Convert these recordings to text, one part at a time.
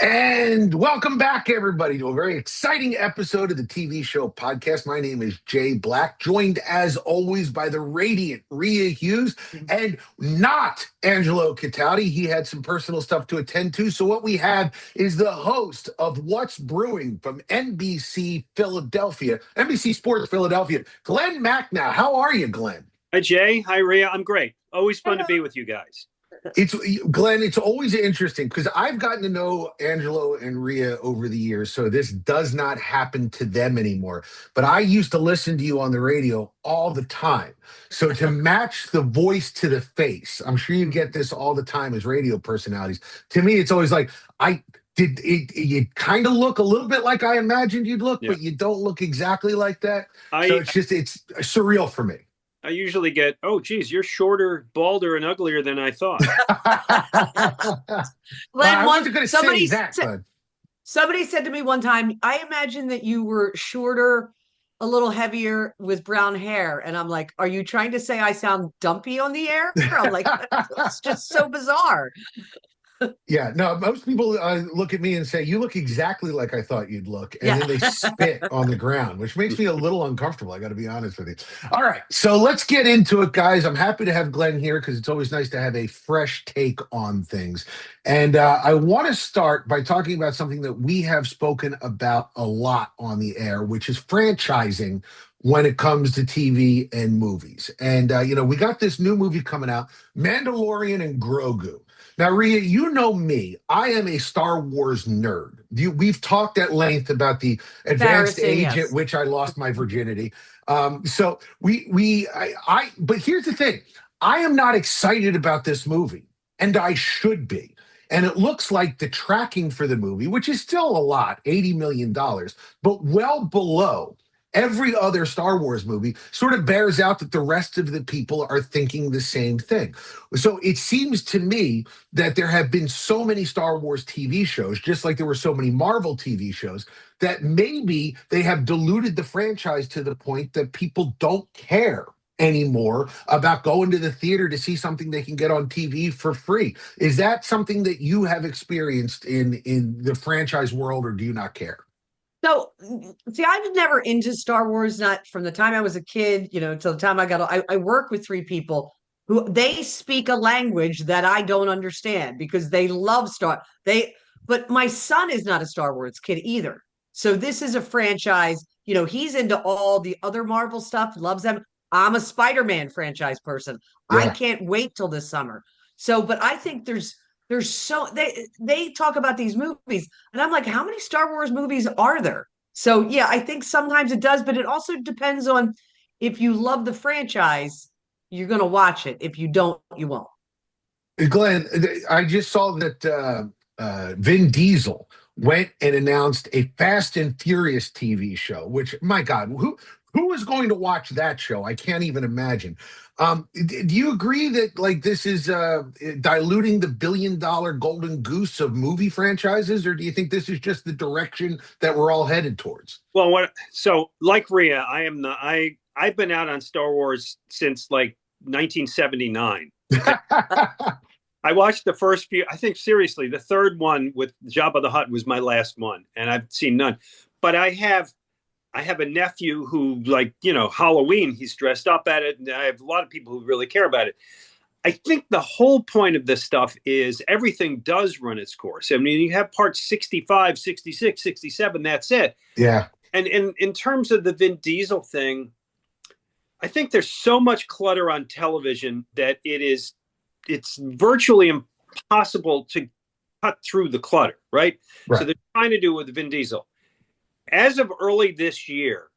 And welcome back, everybody, to a very exciting episode of the TV show podcast. My name is Jay Black, joined as always by the radiant Rhea Hughes and not Angelo. He had some personal stuff to attend to. So, what we have is the host of What's Brewing from NBC Philadelphia, NBC Sports Philadelphia, Glen Macnow. How are you, Glenn? Hi, Jay. Hi, Rhea. I'm great. Always fun to be with you guys. It's Glenn, it's always interesting because I've gotten to know Angelo and Rhea over the years, so this does not happen to them anymore. But I used to listen to you on the radio all the time. So to match the voice to the face, I'm sure you get this all the time as radio personalities. To me, it's always like I did it, you kind of look a little bit like I imagined you'd look, Yeah. but you don't look exactly like that. I So it's surreal for me. I usually get, oh, geez, you're shorter, balder, and uglier than I thought. I wasn't going to say somebody that, said, but somebody said to me one time, I imagine that you were shorter, a little heavier with brown hair. And I'm like, are you trying to say I sound dumpy on the air? I'm like, it's just so bizarre. yeah, no, most people look at me and say, you look exactly like I thought you'd look. And then they spit on the ground, which makes me a little uncomfortable. I got to be honest with you. All right, so let's get into it, guys. I'm happy to have Glenn here because it's always nice to have a fresh take on things. And I want to start by talking about something that we have spoken about a lot on the air, which is franchising when it comes to TV and movies. And, we got this new movie coming out, Mandalorian and Grogu. Now, Rhea, you know me. I am a Star Wars nerd. We've talked at length about the advanced age at which I lost my virginity. But here's the thing. I am not excited about this movie, and I should be. And it looks like the tracking for the movie, which is still a lot, $80 million, but well below every other Star Wars movie, sort of bears out that the rest of the people are thinking the same thing. So it seems to me that there have been so many Star Wars TV shows, just like there were so many Marvel TV shows, that maybe they have diluted the franchise to the point that people don't care anymore about going to the theater to see something they can get on TV for free. Is that something that you have experienced in the franchise world, or do you not care? So, see, I was never into Star Wars, not from the time I was a kid, till the time I work with three people who they speak a language that I don't understand because they love but my son is not a Star Wars kid either. So this is a franchise, he's into all the other Marvel stuff, loves them. I'm a Spider-Man franchise person. Yeah. I can't wait till this summer. So, but I think there's so they talk about these movies, and I'm like, how many Star Wars movies are there? So yeah, I think sometimes it does, but it also depends on if you love the franchise, you're going to watch it. If you don't, you won't. Glenn, I just saw that Vin Diesel went and announced a Fast and Furious TV show, which, my God, who is going to watch that show? I can't even imagine. Do you agree that this is diluting the billion-dollar golden goose of movie franchises, or do you think this is just the direction that we're all headed towards? Well, so like Rhea, I've been out on Star Wars since 1979. I watched the first few. I think seriously, the third one with Jabba the Hutt was my last one, and I've seen none. But I have a nephew who, Halloween, he's dressed up at it, and I have a lot of people who really care about it. I think the whole point of this stuff is everything does run its course. I mean, you have parts 65, 66, 67, that's it. Yeah. And in terms of the Vin Diesel thing, I think there's so much clutter on television that it's virtually impossible to cut through the clutter, right? So they're trying to do it with Vin Diesel. As of early this year,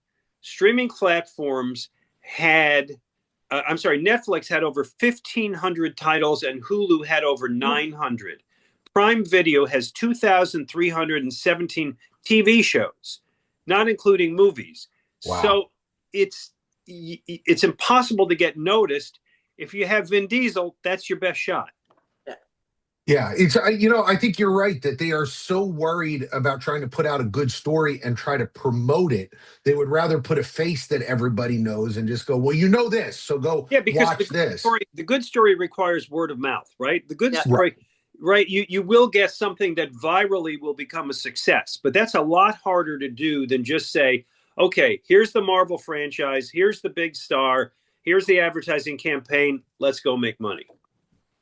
streaming platforms Netflix had over 1,500 titles and Hulu had over 900. Prime Video has 2,317 TV shows, not including movies. Wow. So it's impossible to get noticed. If you have Vin Diesel, that's your best shot. Yeah, it's I think you're right that they are so worried about trying to put out a good story and try to promote it. They would rather put a face that everybody knows and just go, well, this, so go because watch this. The good story requires word of mouth, right? The good story right, you will get something that virally will become a success, but that's a lot harder to do than just say, okay, here's the Marvel franchise, here's the big star, here's the advertising campaign, let's go make money.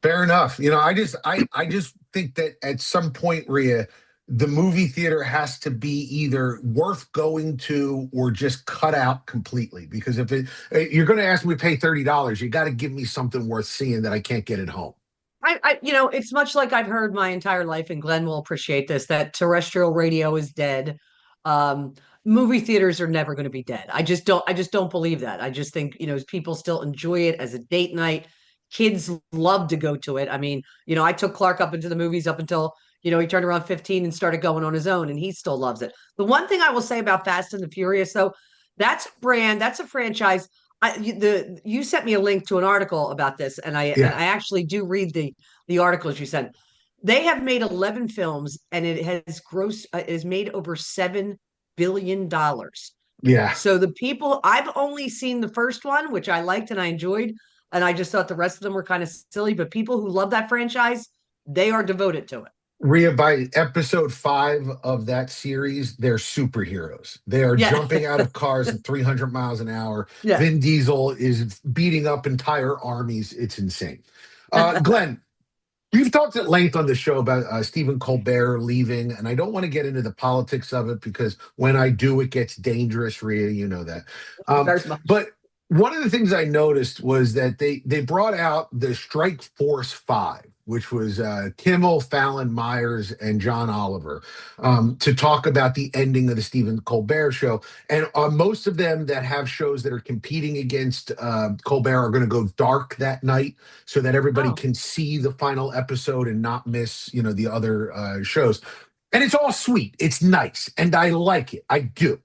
Fair enough. I just think that at some point, Rhea, the movie theater has to be either worth going to or just cut out completely. Because if you're going to ask me to pay $30, you got to give me something worth seeing that I can't get at home. It's much like I've heard my entire life, and Glenn will appreciate this, that terrestrial radio is dead. Um, Movie theaters are never going to be dead. I just don't believe that. I just think, people still enjoy it as a date night. Kids love to go to it. I mean, I took Clark up into the movies up until, he turned around 15 and started going on his own, and he still loves it. The one thing I will say about Fast and the Furious, though, that's a brand, that's a franchise. You sent me a link to an article about this, and I Yeah. actually do read the articles you sent. They have made 11 films, and it has made over $7 billion. Yeah. So the people, I've only seen the first one, which I liked and I enjoyed, and I just thought the rest of them were kind of silly. But people who love that franchise, they are devoted to it. Rhea, by episode 5 of that series, they're superheroes. They are jumping out of cars at 300 miles an hour. Yeah. Vin Diesel is beating up entire armies. It's insane. Glenn, we've talked at length on the show about Stephen Colbert leaving, and I don't want to get into the politics of it because when I do, it gets dangerous, Rhea. You know that. Very much. But one of the things I noticed was that they brought out the Strike Force 5, which was Kimmel, Fallon, Meyers, and John Oliver, to talk about the ending of the Stephen Colbert show. And most of them that have shows that are competing against Colbert are going to go dark that night so that everybody can see the final episode and not miss, the other shows. And it's all sweet. It's nice. And I like it. I do.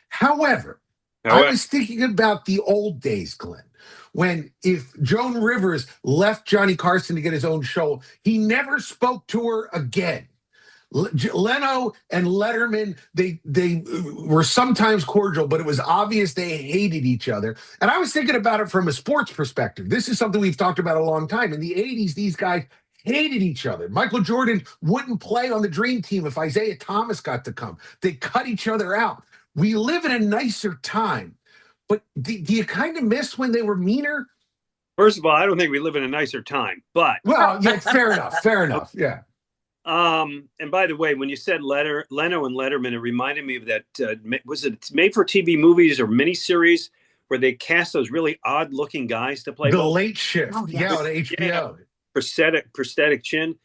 However, I was thinking about the old days, Glenn, when if Joan Rivers left Johnny Carson to get his own show, he never spoke to her again. Leno and Letterman, they were sometimes cordial, but it was obvious they hated each other. And I was thinking about it from a sports perspective. This is something we've talked about a long time. In the 80s, these guys hated each other. Michael Jordan wouldn't play on the Dream Team if Isaiah Thomas got to come. They cut each other out. We live in a nicer time, but do you kind of miss when they were meaner? First of all, I don't think we live in a nicer time, but yeah, fair enough. Yeah. And by the way, when you said Leno and Letterman, it reminded me of that. Was it made for TV movies or miniseries where they cast those really odd-looking guys to play The both? Late Shift? Oh, yeah, on HBO. Prosthetic chin.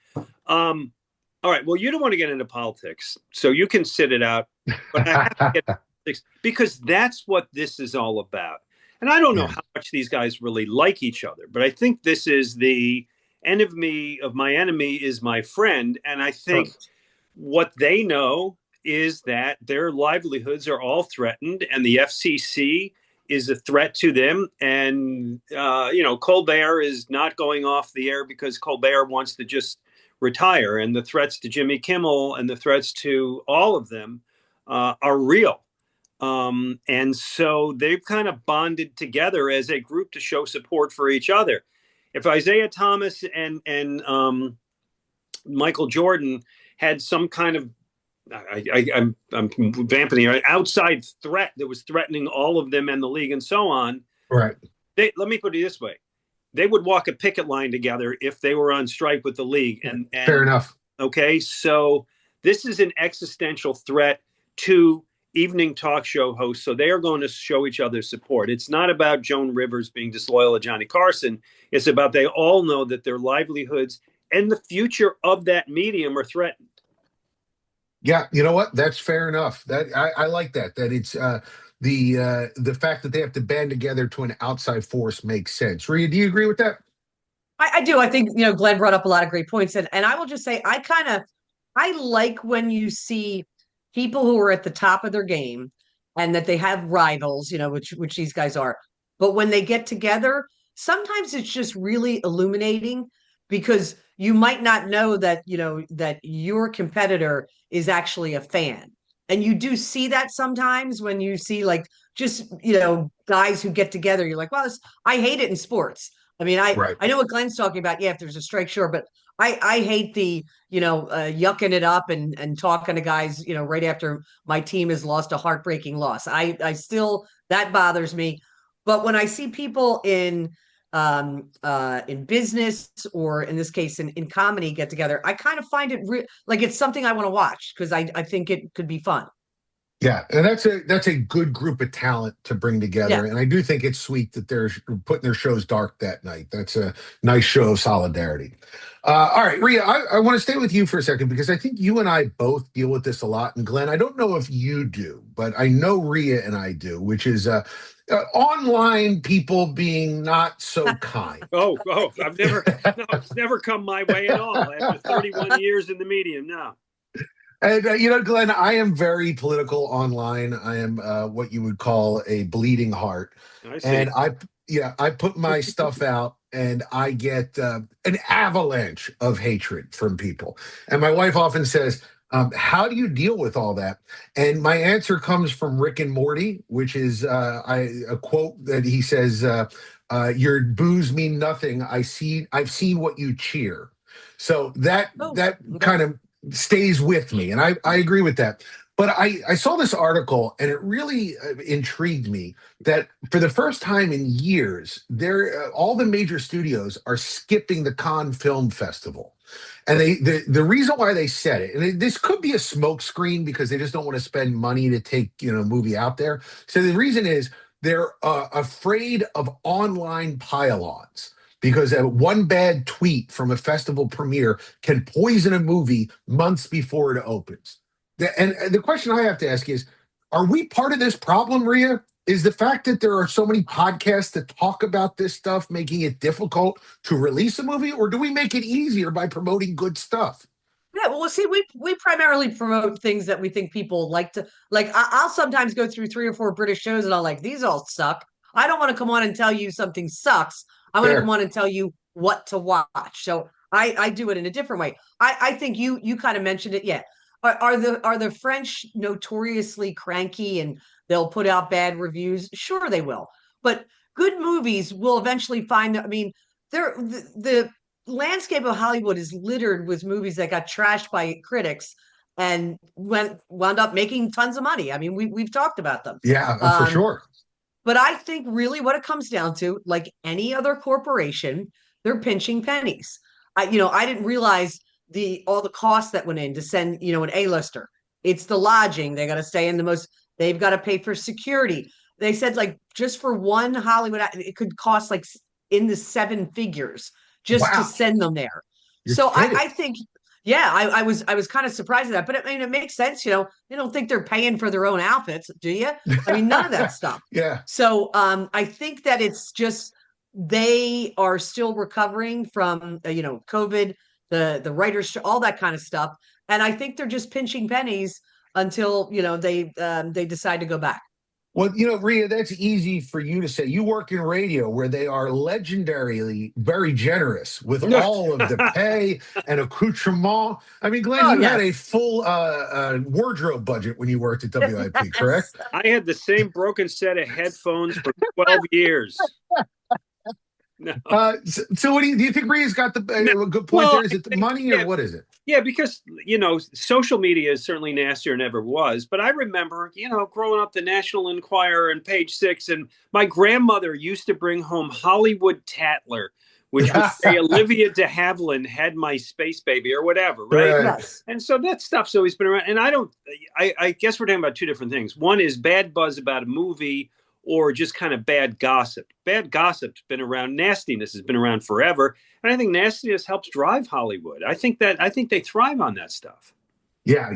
All right. Well, you don't want to get into politics, so you can sit it out. But I have to get into politics because that's what this is all about. And I don't know how much these guys really like each other, but I think this is the enemy of my enemy is my friend. And I think what they know is that their livelihoods are all threatened, and the FCC is a threat to them. And, Colbert is not going off the air because Colbert wants to just retire, and the threats to Jimmy Kimmel and the threats to all of them are real. And so they've kind of bonded together as a group to show support for each other. If Isaiah Thomas and Michael Jordan had some kind of, I'm vamping here, outside threat that was threatening all of them and the league and so on. Right. Let me put it this way. They would walk a picket line together if they were on strike with the league. And fair enough. Okay, so this is an existential threat to evening talk show hosts. So they are going to show each other support. It's not about Joan Rivers being disloyal to Johnny Carson. It's about they all know that their livelihoods and the future of that medium are threatened. Yeah, you know what? That's fair enough. That I like that. That it's the fact that they have to band together to an outside force makes sense. Rhea, do you agree with that? I do. I think, Glenn brought up a lot of great points. And I will just say, I like when you see people who are at the top of their game and that they have rivals, which these guys are. But when they get together, sometimes it's just really illuminating because you might not know that, that your competitor is actually a fan. And you do see that sometimes when you see guys who get together. You're like, well, I hate it in sports. I mean, I know what Glenn's talking about. Yeah, if there's a strike, sure. But I hate the, yucking it up and talking to guys, right after my team has lost a heartbreaking loss. I still, that bothers me. But when I see people in business, or in this case in comedy, get together, I kind of find it like it's something I want to watch, because I think it could be fun. Yeah, and that's a good group of talent to bring Yeah. together, and I do think it's sweet that they're putting their shows dark that night. That's a nice show of solidarity. All right, Rhea, I want to stay with you for a second because I think you and I both deal with this a lot. And Glenn, I don't know if you do, but I know Rhea and I do, which is online people being not so kind. Oh, I've never, no, it's never come my way at all after 31 years in the medium. No. And Glenn, I am very political online. I am what you would call a bleeding heart, I see. and I put my stuff out, and I get an avalanche of hatred from people. And my wife often says, "How do you deal with all that?" And my answer comes from Rick and Morty, which is a quote that he says, "Your boos mean nothing. I've seen what you cheer." So that kind of stays with me, and I agree with that. But I saw this article, and it really intrigued me that for the first time in years, all the major studios are skipping the Cannes Film Festival. And the reason why they said it, and this could be a smokescreen because they just don't want to spend money to take a movie out there. So the reason is they're afraid of online pile-ons, because one bad tweet from a festival premiere can poison a movie months before it opens. And the question I have to ask is, are we part of this problem, Rhea? Is the fact that there are so many podcasts that talk about this stuff making it difficult to release a movie, or do we make it easier by promoting good stuff? Yeah, well, see, we primarily promote things that we think people like to like. I'll sometimes go through 3 or 4 British shows, and I'll like, these all suck. I don't want to come on and tell you something sucks. I want to come Fair. on and tell you what to watch. So I do it in a different way. I think you kind of mentioned it. Yeah. Are the French notoriously cranky and they'll put out bad reviews? Sure, they will. But good movies will eventually find. I mean, the landscape of Hollywood is littered with movies that got trashed by critics and wound up making tons of money. I mean, we've talked about them. Yeah, for Um, sure. but I think really what it comes down to, like any other corporation, they're pinching pennies. I didn't realize all the costs that went in to send, an A-lister. It's the lodging. They got to stay in the most, they've got to pay for security. They said like just for one Hollywood, it could cost like in the 7 figures just to Wow, send them there. you're So kidding. I think, yeah, I was kind of surprised at that, but I mean, it makes sense. They don't think they're paying for their own outfits, do you? I mean, none of that stuff. Yeah. So I think that it's just they are still recovering from COVID, the writers, all that kind of stuff, and I think they're just pinching pennies until they decide to go back. Well, Rhea, that's easy for you to say. You work in radio where they are legendarily very generous with all of the pay and accoutrement. I mean, Glenn, Oh you had a yes. full ward budget when you worked at WIP, Yes. correct? I had the same broken set of headphones for 12 years. No. So what do you think Rhea's got a good point Well, there? Is it the money or yeah, what is it? yeah, because social media is certainly nastier than ever was. But I remember, growing up, the National Enquirer and Page Six, and my grandmother used to bring home Hollywood Tatler, which would say Olivia de Havilland had my space baby or whatever, right? Yes. And so that stuff's always been around. And I guess we're talking about two different things. One is bad buzz about a movie, or just kind of bad gossip. Bad gossip's been around. Nastiness has been around forever. And I think nastiness helps drive Hollywood. I think they thrive on that stuff. Yeah,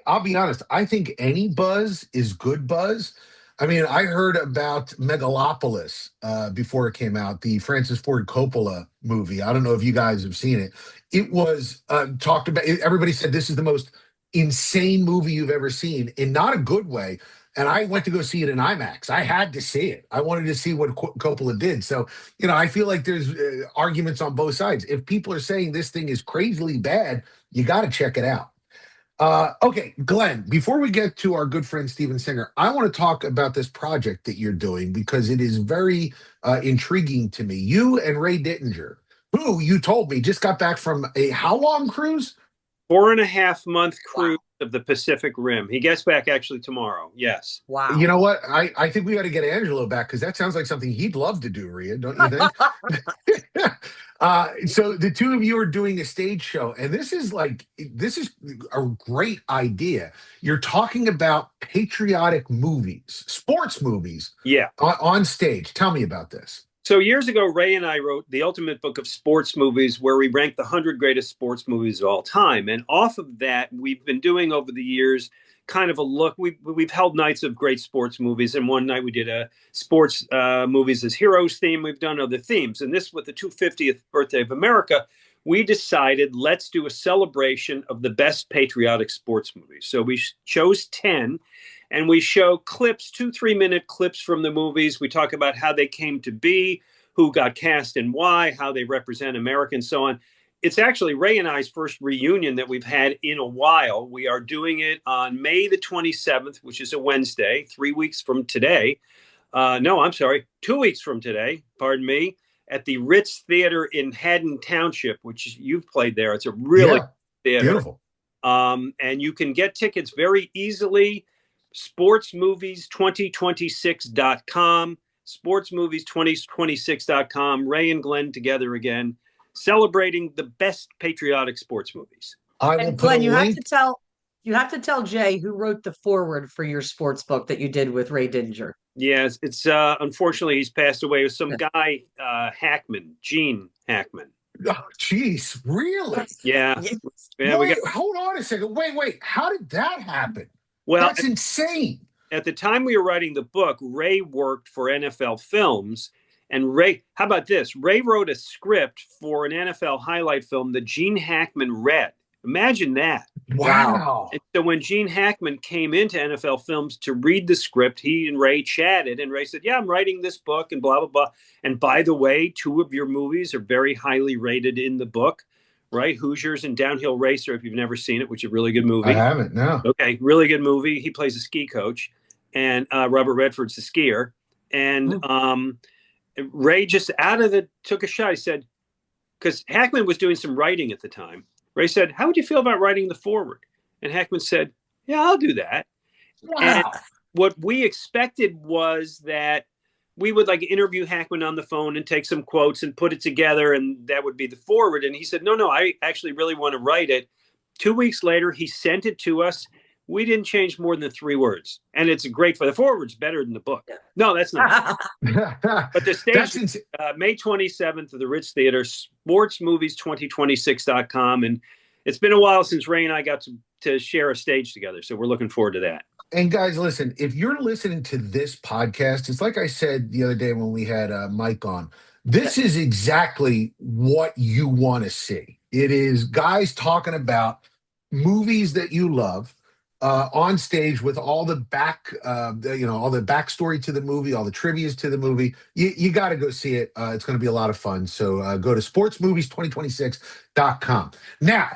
I'll be honest. I think any buzz is good buzz. I mean, I heard about Megalopolis before it came out, the Francis Ford Coppola movie. I don't know if you guys have seen it. It was talked about. Everybody said this is the most insane movie you've ever seen, in not a good way. And I went to go see it in IMAX. I had to see it. I wanted to see what Coppola did. So, I feel like there's arguments on both sides. If people are saying this thing is crazily bad, you got to check it out. Okay, Glenn, before we get to our good friend Steven Singer, I want to talk about this project that you're doing because it is very intriguing to me. You and Ray Dittinger who you told me just got back from a how long cruise? 4.5 month cruise of the Pacific Rim. He gets back actually tomorrow. Yes. Wow. You know what? I think we got to get Angelo back because that sounds like something he'd love to do, Rhea, don't you think? So the two of you are doing a stage show, and this is a great idea. You're talking about patriotic movies, sports movies, Yeah. on stage. Tell me about this. So years ago, Ray and I wrote the ultimate book of sports movies where we ranked the 100 greatest sports movies of all time. And off of that, we've been doing over the years kind of a look. We've held nights of great sports movies. And one night we did a sports movies as heroes theme. We've done other themes. And this, with the 250th birthday of America, we decided let's do a celebration of the best patriotic sports movies. So we chose 10. And we show clips, 2-3 minute clips from the movies. We talk about how they came to be, who got cast and why, how they represent America, and so on. It's actually Ray and I's first reunion that we've had in a while. We are doing it on May the 27th, which is a Wednesday, 3 weeks from today. No, I'm sorry, 2 weeks from today, pardon me, at the Ritz Theater in Haddon Township, which you've played there. It's a really theater. Beautiful. And you can get tickets very easily. sportsmovies2026.com, sportsmovies2026.com. Ray and Glenn together again, celebrating the best patriotic sports movies. I will And put Glenn, a link. you have to tell Jay who wrote the foreword for your sports book that you did with Ray Didinger. Yes, it's unfortunately he's passed away. It was some guy, Gene Hackman. Oh, geez, really? Yeah. Yes. Yeah, Wait, hold on a second. Wait. How did that happen? Well, That's insane. at the time we were writing the book, Ray worked for NFL Films. And Ray, how about this? Ray wrote a script for an NFL highlight film that Gene Hackman read. Imagine that. Wow. And so when Gene Hackman came into NFL Films to read the script, he and Ray chatted, and Ray said, yeah, I'm writing this book and blah, blah, blah. And by the way, 2 of your movies are very highly rated in the book, right? Hoosiers and Downhill Racer, if you've never seen it, which is a really good movie. I haven't, no. Okay, really good movie. He plays a ski coach, and Robert Redford's the skier. And Ray just took a shot. He said, because Hackman was doing some writing at the time. Ray said, how would you feel about writing the foreword? And Hackman said, yeah, I'll do that. Wow. And what we expected was that we would interview Hackman on the phone and take some quotes and put it together, and that would be the foreword. And he said, no, I actually really want to write it. 2 weeks later, he sent it to us. We didn't change more than 3 words. And it's great for the foreword's better than the book. No, that's not. But the stage is May 27th at the Ritz Theater, sportsmovies2026.com. And it's been a while since Ray and I got to share a stage together. So we're looking forward to that. And guys, listen, if you're listening to this podcast, it's like I said the other day when we had Mike on, this is exactly what you want to see. It is guys talking about movies that you love, on stage with all the all the backstory to the movie, all the trivias to the movie. You got to go see it. It's going to be a lot of fun. So go to sportsmovies2026.com. Now,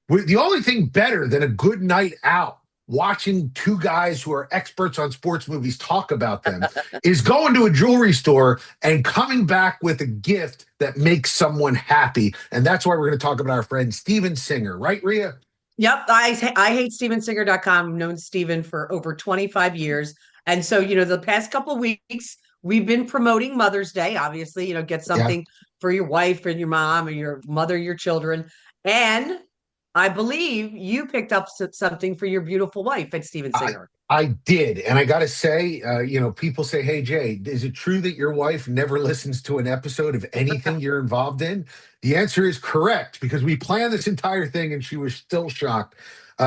the only thing better than a good night out watching 2 guys who are experts on sports movies talk about them is going to a jewelry store and coming back with a gift that makes someone happy. And that's why we're going to talk about our friend Steven Singer. Right, Rhea? Yep. I hate StevenSinger.com. I've known Steven for over 25 years. And so, the past couple of weeks, we've been promoting Mother's Day, obviously, get something for your wife and your mom or your mother, your children. And I believe you picked up something for your beautiful wife at Steven Singer. I did. And I got to say, people say, hey, Jay, is it true that your wife never listens to an episode of anything you're involved in? The answer is correct, because we planned this entire thing and she was still shocked.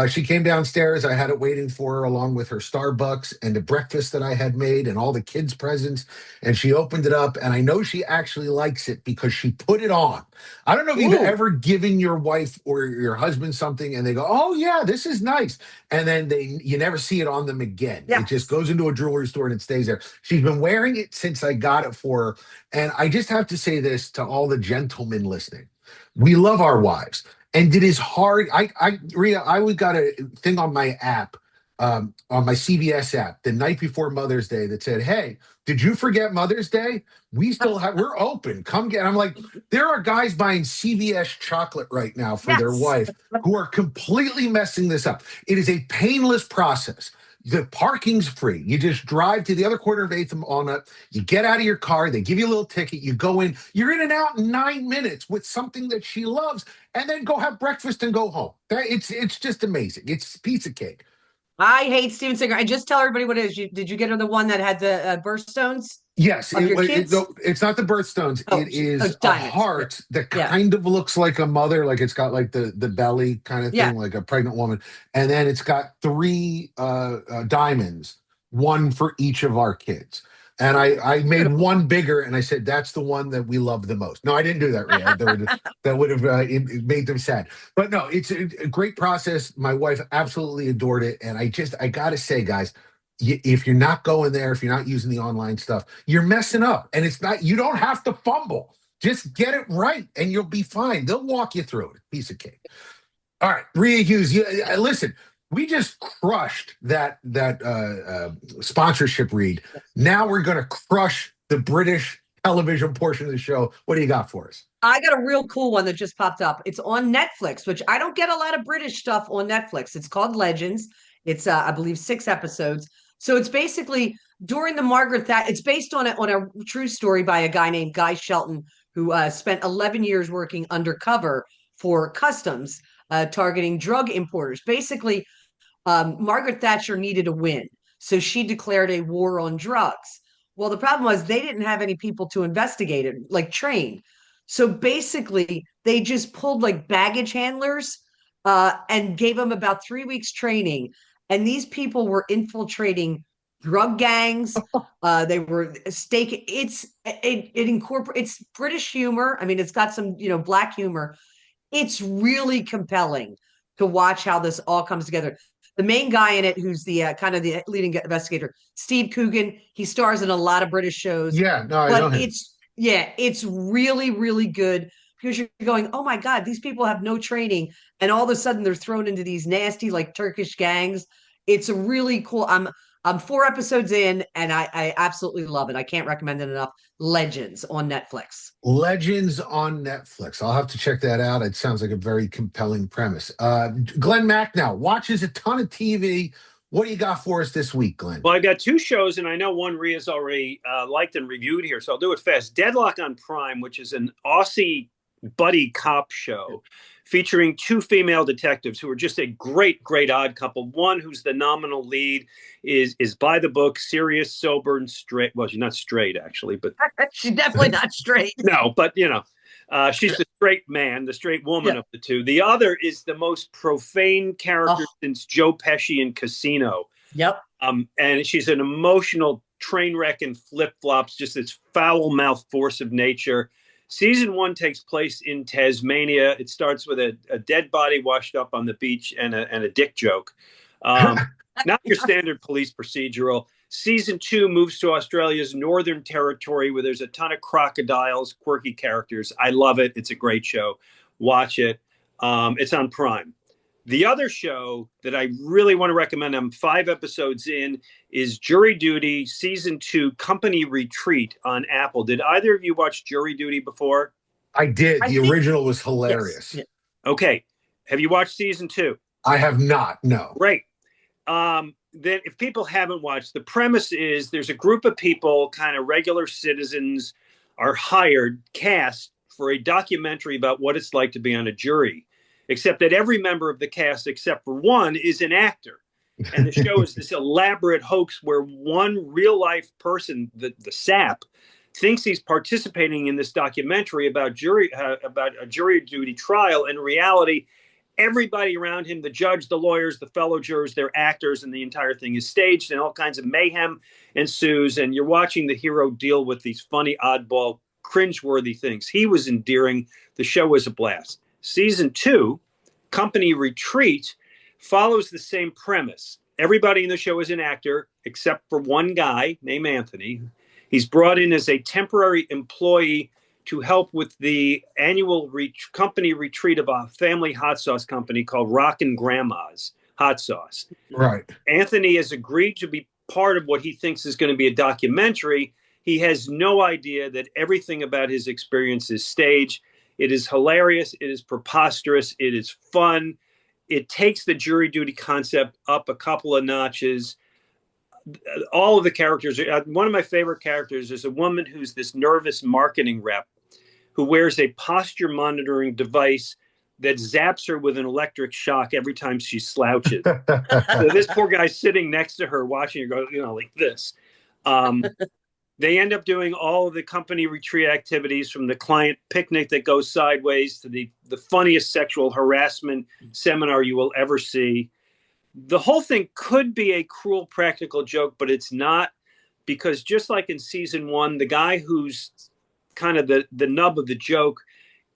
She came downstairs. I had it waiting for her along with her Starbucks and the breakfast that I had made and all the kids' presents. And she opened it up, and I know she actually likes it because she put it on. I don't know if you've ever given your wife or your husband something and they go, oh, yeah, this is nice. And then you never see it on them again. Yeah. It just goes into a jewelry store and it stays there. She's been wearing it since I got it for her. And I just have to say this to all the gentlemen listening. We love our wives. And it is hard. Rhea, I got a thing on my app on my CVS app the night before Mother's Day that said, "Hey, did you forget Mother's Day? We're open. Come get." I'm like, there are guys buying CVS chocolate right now for their Yes. wife who are completely messing this up. It is a painless process. The parking's free. You just drive to the other corner of 8th and Walnut. You get out of your car. They give you a little ticket. You go in. You're in and out in 9 minutes with something that she loves, and then go have breakfast and go home. It's just amazing. It's a piece of cake. I hate Steven Singer. I just tell everybody what it is. Did you get her the one that had the birthstones Yes, of your kids? it's not the birthstones. Oh, It is a diamonds. heart that Yeah. kind of looks like a mother, like it's got like the belly kind of Yeah. thing, like a pregnant woman, and then it's got three diamonds, one for each of our kids. And I made one bigger, and I said that's the one that we love the most. No, I didn't do that, Rhea. That would have it made them sad. But no, it's a great process. My wife absolutely adored it, and I gotta say, guys, if you're not going there, if you're not using the online stuff, you're messing up. And it's not, you don't have to fumble. Just get it right and you'll be fine. They'll walk you through it. Piece of cake. All right, Rhea Hughes, listen, we just crushed that sponsorship read. Now we're going to crush the British television portion of the show. What do you got for us? I got a real cool one that just popped up. It's on Netflix, which I don't get a lot of British stuff on Netflix. It's called Legends. It's I believe 6 episodes. So it's basically during the Margaret Thatcher. It's based on a true story by a guy named Guy Shelton, who spent 11 years working undercover for customs, targeting drug importers. Basically, Margaret Thatcher needed a win, so she declared a war on drugs. Well, the problem was they didn't have any people to investigate it, like trained. So basically, they just pulled like baggage handlers and gave them about 3 weeks training. And these people were infiltrating drug gangs. They were staking. It incorporates British humor. I mean, it's got some black humor. It's really compelling to watch how this all comes together. The main guy in it, who's the kind of the leading investigator, Steve Coogan. He stars in a lot of British shows. Yeah, no, I know him. It's really, really good because you're going, oh my God, these people have no training, and all of a sudden they're thrown into these nasty like Turkish gangs. It's a really cool. I'm 4 episodes in, and I absolutely love it. I can't recommend it enough. Legends on Netflix. Legends on Netflix. I'll have to check that out. It sounds like a very compelling premise. Glen Macnow watches a ton of TV. What do you got for us this week, Glenn? Well, I got 2 shows, and I know one Rhea's already liked and reviewed here, so I'll do it fast. Deadlock on Prime, which is an Aussie buddy cop show featuring 2 female detectives who are just a great, great odd couple. One who's the nominal lead is by the book, serious, sober, and straight. Well, she's not straight, actually, but she's definitely not straight. No, but she's the straight man, the straight woman of the 2. The other is the most profane character since Joe Pesci in Casino. Yep. And she's an emotional train wreck and flip flops, just this foul mouth force of nature. Season 1 takes place in Tasmania. It starts with a dead body washed up on the beach and a dick joke. Not your standard police procedural. Season 2 moves to Australia's Northern Territory, where there's a ton of crocodiles, quirky characters. I love it. It's a great show. Watch it. It's on Prime. The other show that I really want to recommend, I'm 5 episodes in, is Jury Duty Season 2 Company Retreat on Apple. Did either of you watch Jury Duty before? I did. The original was hilarious. Yes. Okay. Have you watched Season 2? I have not, no. Great. Then if people haven't watched, the premise is there's a group of people, kind of regular citizens, are hired, cast for a documentary about what it's like to be on a jury. Except that every member of the cast, except for one, is an actor. And the show is this elaborate hoax where one real-life person, the sap, thinks he's participating in this documentary about a jury duty trial. In reality, everybody around him, the judge, the lawyers, the fellow jurors, they're actors, and the entire thing is staged, and all kinds of mayhem ensues. And you're watching the hero deal with these funny, oddball, cringeworthy things. He was endearing. The show was a blast. Season 2, Company Retreat, follows the same premise. Everybody in the show is an actor, except for one guy named Anthony. He's brought in as a temporary employee to help with the annual company retreat of a family hot sauce company called Rockin' Grandma's hot sauce. Right. Anthony has agreed to be part of what he thinks is going to be a documentary. He has no idea that everything about his experience is staged. It is hilarious. It is preposterous. It is fun. It takes the jury duty concept up a couple of notches. All of the characters, one of my favorite characters is a woman who's this nervous marketing rep who wears a posture monitoring device that zaps her with an electric shock every time she slouches. So this poor guy's sitting next to her watching her go, like this. They end up doing all of the company retreat activities, from the client picnic that goes sideways to the funniest sexual harassment seminar you will ever see. The whole thing could be a cruel practical joke, but it's not, because just like in season 1, the guy who's kind of the nub of the joke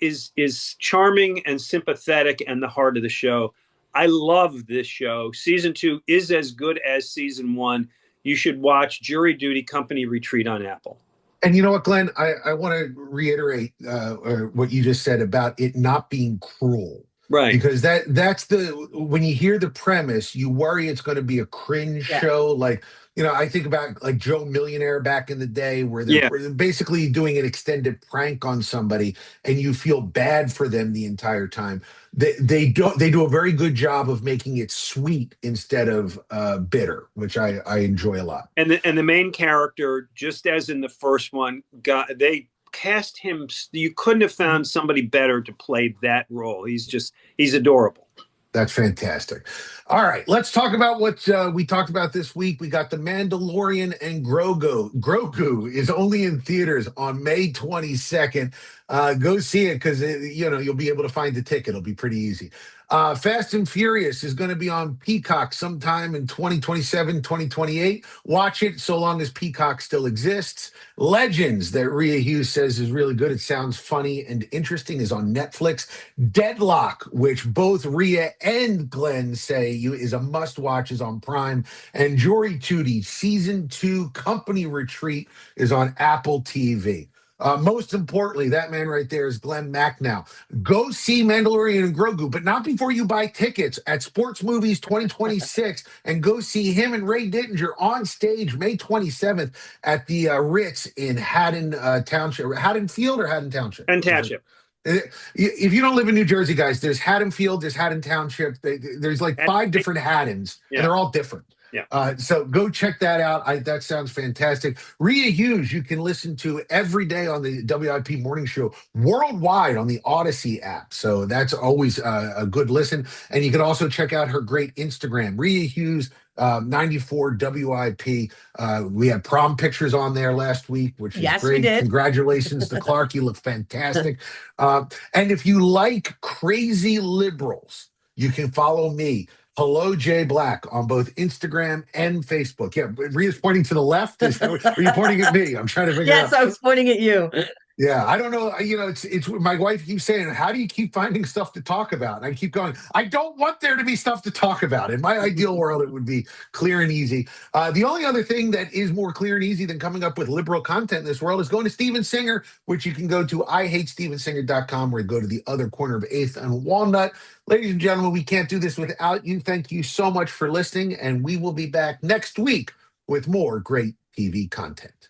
is charming and sympathetic and the heart of the show. I love this show. Season 2 is as good as season 1. You should watch Jury Duty Company Retreat on Apple. And you know what, Glenn? I want to reiterate what you just said about it not being cruel. Right. Because that's when you hear the premise, you worry it's going to be a cringe show. Like, I think about like Joe Millionaire back in the day, where they're basically doing an extended prank on somebody and you feel bad for them the entire time. They do a very good job of making it sweet instead of bitter, which I enjoy a lot. And the main character, just as in the first one, they cast him. You couldn't have found somebody better to play that role. He's adorable. That's fantastic. All right, let's talk about what we talked about this week. We got The Mandalorian and Grogu. Grogu is only in theaters on May 22nd. Go see it, because you'll be able to find the ticket. It'll be pretty easy. Fast and Furious is going to be on Peacock sometime in 2027, 2028. Watch it so long as Peacock still exists. Legends, that Rhea Hughes says is really good. It sounds funny and interesting, is on Netflix. Deadlock, which both Rhea and Glenn say is a must-watch, is on Prime. And Jury Duty Season 2 Company Retreat is on Apple TV. Most importantly, that man right there is Glen Macnow. Go see Mandalorian and Grogu, but not before you buy tickets at Sports Movies 2026, and go see him and Ray Dittinger on stage May 27th at the Ritz in Haddon Township. Haddonfield or Haddon Township? And Township. If you don't live in New Jersey, guys, there's Haddonfield, there's Haddon Township. There's like 5 different Haddons, and they're all different. Yeah. So go check that out. That sounds fantastic. Rhea Hughes, you can listen to every day on the WIP Morning Show worldwide on the Odyssey app. So that's always a good listen. And you can also check out her great Instagram, Rhea Hughes 94 WIP. We had prom pictures on there last week, which is great. We did. Congratulations to Clark. You look fantastic. And if you like crazy liberals, you can follow me, Hello Jay Black, on both Instagram and Facebook. Yeah, Rhea's pointing to the left. Are you pointing at me? I'm trying to figure out. Yes, I was pointing at you. Yeah, I don't know. It's my wife keeps saying, how do you keep finding stuff to talk about? And I keep going, I don't want there to be stuff to talk about. In my ideal world, it would be clear and easy. The only other thing that is more clear and easy than coming up with liberal content in this world is going to Steven Singer, which you can go to IHateStevenSinger.com, where you go to the other corner of 8th and Walnut. Ladies and gentlemen, we can't do this without you. Thank you so much for listening, and we will be back next week with more great TV content.